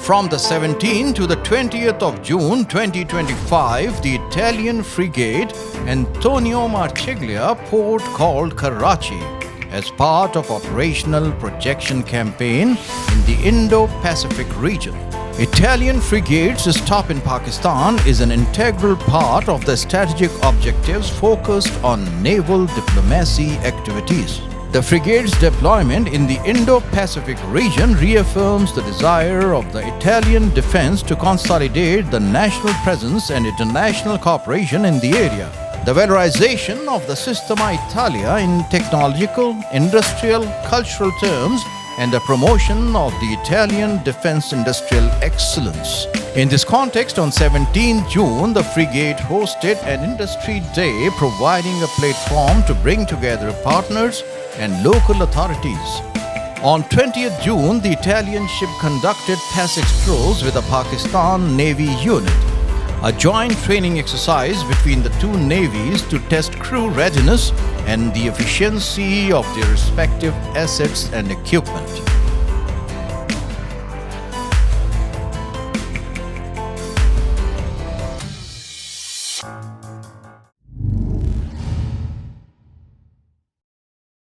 From the 17th to the 20th of June 2025, the Italian frigate Antonio Marceglia Portcalls Karachi as part of operational projection campaign in the Indo-Pacific region. Italian frigates stop in Pakistan is an integral part of the strategic objectives focused on naval diplomacy activities. The frigate's deployment in the Indo-Pacific region reaffirms the desire of the Italian defense to consolidate the national presence and international cooperation in the area. The valorization of the Sistema Italia in technological, industrial, cultural terms and the promotion of the Italian defense industrial excellence. In this context, on 17 June, the frigate hosted an industry day providing a platform to bring together partners and local authorities. On 20th June, the Italian ship conducted PASIX drills with the Pakistan Navy unit, a joint training exercise between the two navies to test crew readiness and the efficiency of their respective assets and equipment.